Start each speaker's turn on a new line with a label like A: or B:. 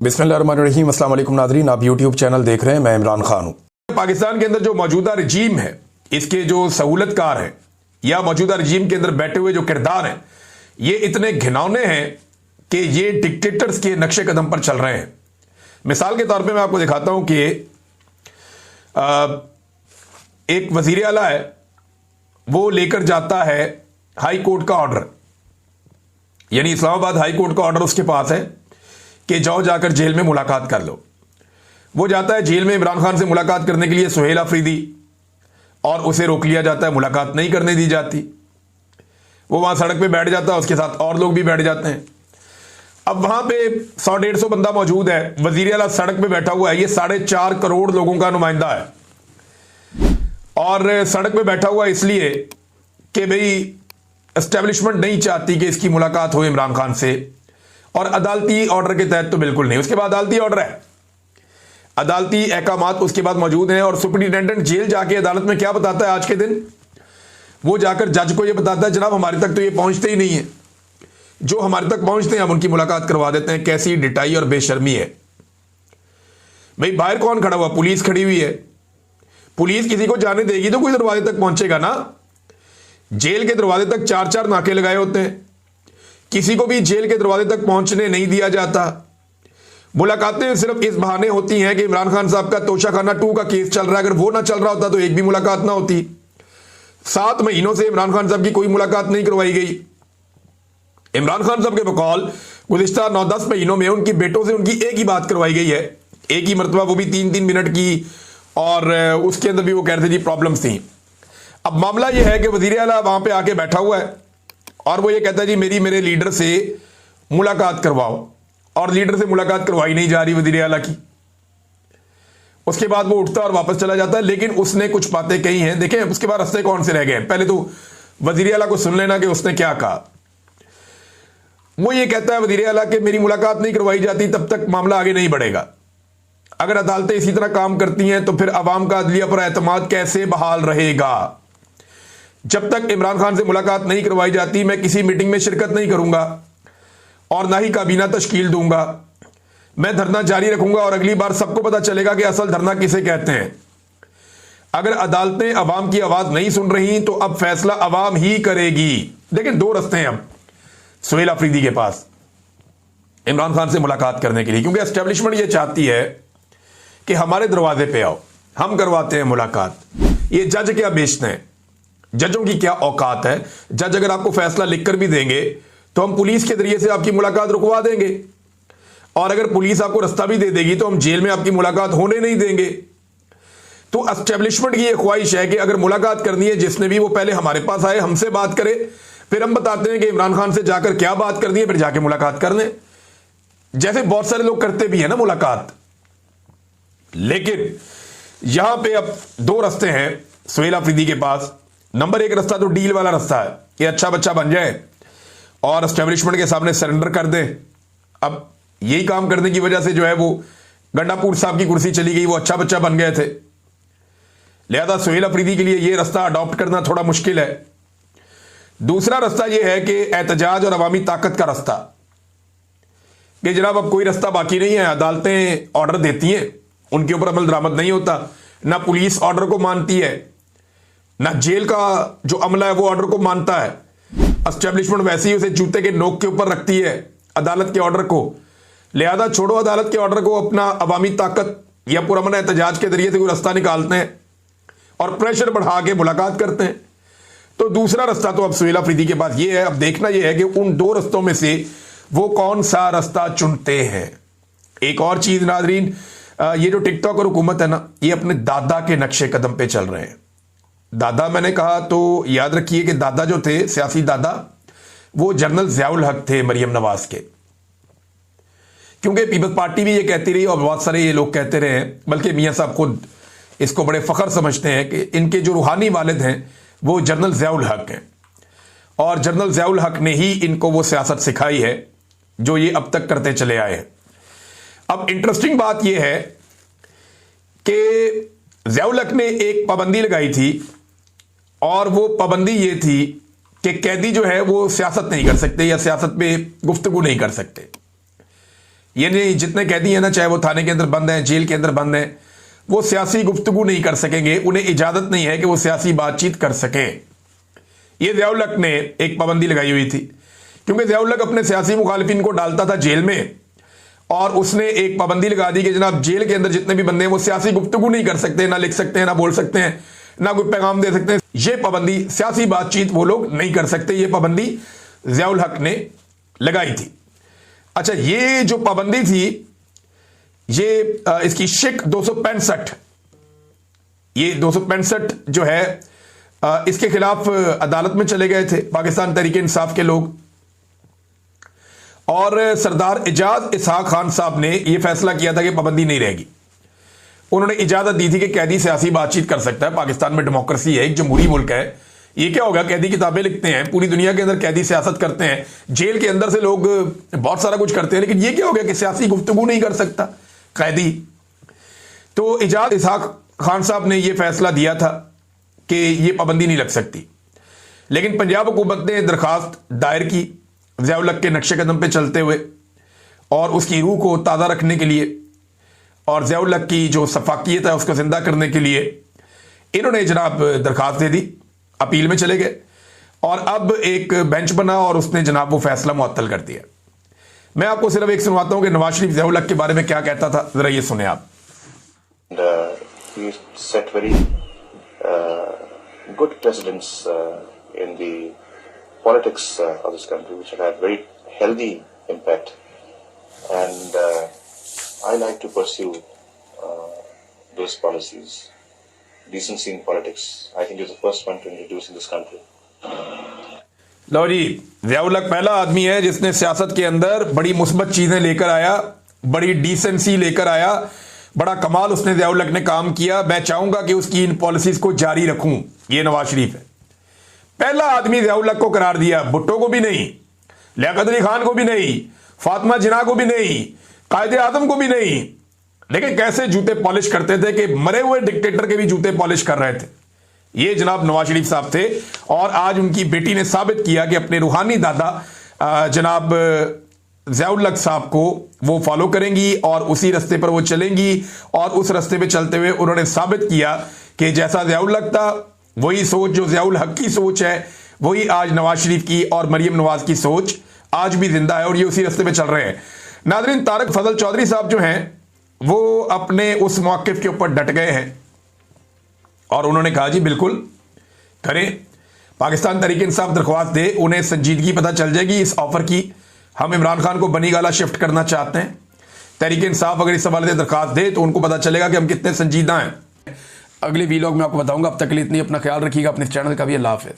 A: बिस्मिल्लाहिर्रहमानिर्रहीम। अस्सलाम वालेकुम नाज़रीन, आप यूट्यूब चैनल देख रहे हैं, मैं इमरान खान हूं।
B: पाकिस्तान के अंदर जो मौजूदा रजीम है, इसके जो सहूलतकार हैं या मौजूदा रजीम के अंदर बैठे हुए जो किरदार हैं, ये इतने घिनौने हैं कि ये डिक्टेटर्स के नक्शे कदम पर चल रहे हैं। मिसाल के तौर पे मैं आपको दिखाता हूं कि एक वजीर आला है, वो लेकर जाता है हाई कोर्ट का ऑर्डर, यानी इस्लामाबाद हाई कोर्ट का ऑर्डर उसके पास है कि जाओ जाकर जेल में मुलाकात कर लो। वो जाता है जेल में इमरान खान से मुलाकात करने के लिए, सुहेल अफरीदी, और उसे रोक लिया जाता है, मुलाकात नहीं करने दी जाती। वो वहां सड़क पे बैठ जाता है, उसके साथ और लोग भी बैठ जाते हैं। अब वहां पे 100-150 बंदा मौजूद है, वजीर आला सड़क पे बैठा हुआ है। ये 4.5 करोड़ लोगों का नुमाइंदा है और सड़क पे बैठा हुआ इसलिए कि भाई एस्टेब्लिशमेंट नहीं चाहती कि इसकी मुलाकात हो इमरान खान से, और अदालती ऑर्डर के तहत तो बिल्कुल नहीं। उसके बाद अदालती ऑर्डर है, अदालती अहकामात उसके बाद मौजूद हैं, और सुपरिटेंडेंट जेल जाके अदालत में क्या बताता है आज के दिन? वो जाकर जज को ये बताता है, जनाब हमारे तक तो ये पहुंचते ही नहीं है, जो हमारे तक पहुंचते हैं हम उनकी मुलाकात करवा देते हैं। कैसी डिटाई और बेशर्मी है भाई। बाहर कौन खड़ा हुआ? पुलिस खड़ी हुई है। पुलिस किसी को जाने देगी तो कोई दरवाजे तक पहुंचेगा ना। जेल के दरवाजे तक 4-4 नाके लगाए होते हैं, किसी को भी जेल के दरवाजे तक पहुंचने नहीं दिया जाता। मुलाकातें सिर्फ इस बहाने होती हैं कि इमरान खान साहब का तोशाखाना 2 का केस चल रहा है। अगर वो ना चल रहा होता तो एक भी मुलाकात ना होती। 7 महीनों से इमरान खान साहब की कोई मुलाकात नहीं करवाई गई। इमरान खान साहब के बकौल गुज़िश्ता 9-10 महीनों में उनकी बेटों से उनकी एक ही बात करवाई गई है, एक ही मरतबा, वो भी 3-3 मिनट की, और उसके अंदर भी वो कह रहे थे जी प्रॉब्लम्स थी। अब मामला यह है कि वजीर आला वहां पे आके बैठा हुआ है और वो ये कहता है जी मेरे लीडर से मुलाकात करवाओ, और लीडर से मुलाकात करवाई नहीं जा रही वजीर आला की। उसके बाद वो उठता और वापस चला जाता है, लेकिन उसने कुछ बातें कही हैं। देखें उसके बाद रास्ते कौन से रह गए। पहले तो वजीर आला को सुन लेना कि उसने क्या कहा। वो ये कहता है वजीर आला कि मेरी मुलाकात नहीं करवाई जाती तब तक मामला आगे नहीं बढ़ेगा। अगर अदालतें इसी तरह काम करती हैं तो फिर अवाम का अदलिया पर एतमाद कैसे बहाल रहेगा? जब तक इमरान खान से मुलाकात नहीं करवाई जाती मैं किसी मीटिंग में शिरकत नहीं करूंगा और ना ही काबीना तश्कील दूंगा। मैं धरना जारी रखूंगा और अगली बार सबको पता चलेगा कि असल धरना किसे कहते हैं। अगर अदालतें अवाम की आवाज नहीं सुन रही तो अब फैसला अवाम ही करेगी। लेकिन 2 रास्ते हैं अब सुहेल अफरीदी के पास इमरान खान से मुलाकात करने के लिए, क्योंकि एस्टेब्लिशमेंट ये चाहती है कि हमारे दरवाजे पे आओ, हम करवाते हैं मुलाकात। ये जज क्या बेचते हैं, जजों की क्या औकात है? जज अगर आपको फैसला लिखकर भी देंगे तो हम पुलिस के जरिए से आपकी मुलाकात रुकवा देंगे, और अगर पुलिस आपको रास्ता भी दे देगी तो हम जेल में आपकी मुलाकात होने नहीं देंगे। तो एस्टेब्लिशमेंट की यह ख्वाहिश है कि अगर मुलाकात करनी है जिसने भी, वो पहले हमारे पास आए, हमसे बात करे, फिर हम बताते हैं कि इमरान खान से जाकर क्या बात करनी है, फिर जाके मुलाकात कर लें, जैसे बहुत सारे लोग करते भी है ना मुलाकात। लेकिन यहां पे अब 2 रास्ते हैं सुहेल अफरीदी के पास। नंबर 1 रास्ता तो डील वाला रास्ता है कि अच्छा बच्चा बन जाए और एस्टेब्लिशमेंट के सामने सरेंडर कर दे। अब यही काम करने की वजह से जो है वो गंडापुर साहब की कुर्सी चली गई, वो अच्छा बच्चा बन गए थे। लिहाजा सुहेल अफरीदी के लिए यह रास्ता अडॉप्ट करना थोड़ा मुश्किल है। दूसरा रास्ता यह है कि एहतजाज और अवामी ताकत का रास्ता, कि जनाब अब कोई रास्ता बाकी नहीं है। अदालतें ऑर्डर देती हैं, उनके ऊपर अमल दरामद नहीं होता, ना पुलिस ऑर्डर को मानती है, ना जेल का जो अमला है वो ऑर्डर को मानता है। एस्टेब्लिशमेंट वैसे ही उसे जूते के नोक के ऊपर रखती है अदालत के ऑर्डर को। लिहाजा छोड़ो अदालत के ऑर्डर को, अपना अवामी ताकत या पुरअमन एहतजाज के जरिए से कोई रास्ता निकालते हैं और प्रेशर बढ़ा के मुलाकात करते हैं। तो दूसरा रास्ता तो अब सुहेल अफरीदी के पास ये है। अब देखना यह है कि उन 2 रास्तों में से वो कौन सा रास्ता चुनते हैं। एक और चीज नाजरीन, ये जो टिकटॉक और हुकूमत है ना, ये अपने दादा के नक्शे कदम पे चल रहे हैं। दादा मैंने कहा तो याद रखिए कि दादा जो थे, सियासी दादा, वो जनरल ज़ियाउल हक थे मरियम नवाज के। क्योंकि पीपल्स पार्टी भी ये कहती रही और बहुत सारे ये लोग कहते रहे हैं, बल्कि मियां साहब खुद इसको बड़े फख्र समझते हैं कि इनके जो रूहानी वालिद हैं वो जनरल ज़ियाउल हक हैं, और जनरल ज़ियाउल हक ने ही इनको वो सियासत सिखाई है जो ये अब तक करते चले आए हैं। अब इंटरेस्टिंग बात यह है कि ज़ियाउल हक ने एक पाबंदी लगाई थी, और वो पाबंदी ये थी कि कैदी जो है वो सियासत नहीं कर सकते या सियासत पे गुफ्तगू नहीं कर सकते। यानी जितने कैदी हैं ना, चाहे वो थाने के अंदर बंद हैं, जेल के अंदर बंद हैं, वो सियासी गुफ्तगू नहीं कर सकेंगे, उन्हें इजाजत नहीं है कि वो सियासी बातचीत कर सकें। ये ज़िया-उल हक ने एक पाबंदी लगाई हुई थी, क्योंकि ज़िया-उल हक अपने सियासी मुखालिफिन को डालता था जेल में, और उसने एक पाबंदी लगा दी कि जनाब जेल के अंदर जितने भी बंदे हैं वो सियासी गुफ्तगू नहीं कर सकते, ना लिख सकते हैं, ना बोल सकते हैं, ना कोई पैगाम दे सकते हैं। ये पाबंदी, सियासी बातचीत वो लोग नहीं कर सकते, ये पाबंदी ज़िया-उल हक ने लगाई थी। अच्छा, ये जो पाबंदी थी, ये इसकी शिक 265, ये 265 जो है इसके खिलाफ अदालत में चले गए थे पाकिस्तान तहरीक इंसाफ के लोग, और सरदार एजाज इसहाक खान साहब ने यह फैसला किया था कि पाबंदी नहीं रहेगी। उन्होंने इजाजत दी थी कि कैदी सियासी बातचीत कर सकता है, पाकिस्तान में डेमोक्रेसी है, एक जमहूरी मुल्क है। ये क्या होगा, कैदी किताबें लिखते हैं, पूरी दुनिया के अंदर कैदी सियासत करते हैं, जेल के अंदर से लोग बहुत सारा कुछ करते हैं, लेकिन ये क्या हो गया कि सियासी गुफ्तगू नहीं कर सकता कैदी। तो एजाज इसहाक खान साहब ने यह फैसला दिया था कि यह पाबंदी नहीं लग सकती, लेकिन पंजाब हुकूमत ने दरखास्त दायर की ज़िया-उल हक के नक्शे कदम पे चलते हुए, और उसकी रूह को ताज़ा रखने के लिए और ज़िया-उल हक की जो सफाकियत है उसको जिंदा करने के लिए इन्होंने जनाब दरखास्त दे दी, अपील में चले गए, और अब एक बेंच बना और उसने जनाब वो फैसला मुअत्तल कर दिया। मैं आपको सिर्फ एक सुनवाता हूं कि नवाज शरीफ ज़िया-उल हक के बारे में क्या कहता था, जरा ये सुने आप।
C: He set very good precedents in the politics of this country, which have had very healthy impact. And I like to pursue those policies. Decency in politics. I think he's the first one to introduce in this country.
B: लो जी, ज़िया-उल हक पहला आदमी है जिसने सियासत के अंदर बड़ी मुस्बत चीजें लेकर आया, बड़ी डिसेंसी लेकर आया, बड़ा कमाल उसने ज़िया-उल हक ने काम किया। मैं चाहूंगा कि उसकी इन पॉलिसीज को जारी रखूं, ये नवाज शरीफ है। पहला आदमी ज़िया-उल हक को करार दिया, भुट्टो को भी नहीं, लियाकत अली खान को भी नहीं, फातिमा जिन्ना को भी नहीं, कायदे आजम को भी नहीं, लेकिन कैसे जूते पॉलिश करते थे कि मरे हुए डिक्टेटर के भी जूते पॉलिश कर रहे थे। ये जनाब नवाज शरीफ साहब थे, और आज उनकी बेटी ने साबित किया कि अपने रूहानी दादा जनाब ज़िया-उल हक साहब को वो फॉलो करेंगी और उसी रास्ते पर वो चलेंगी, और उस रास्ते पे चलते हुए उन्होंने साबित किया कि जैसा ज़िया-उल हक था, वही सोच जो ज़िया-उल हक की सोच है, वही आज नवाज शरीफ की और मरियम नवाज की सोच आज भी जिंदा है, और ये उसी रास्ते पे चल रहे हैं। नाज़रीन, तारिक फजल चौधरी साहब जो हैं वो अपने उस मौक़िफ़ के ऊपर डट गए हैं, और उन्होंने कहा जी बिल्कुल करें, पाकिस्तान तहरीक इंसाफ दरख्वास्त दे, उन्हें संजीदगी पता चल जाएगी इस ऑफर की। हम इमरान खान को बनी गाला शिफ्ट करना चाहते हैं, तहरीक इंसाफ अगर इस हवाले से दरख्वास्त दे तो उनको पता चलेगा कि हम कितने संजीदा हैं। अगले वीलॉग में आपको बताऊंगा। अब तक के लिए इतनी, अपना ख्याल रखिएगा, अपने चैनल का भी। अल्लाह हाफ़िज़।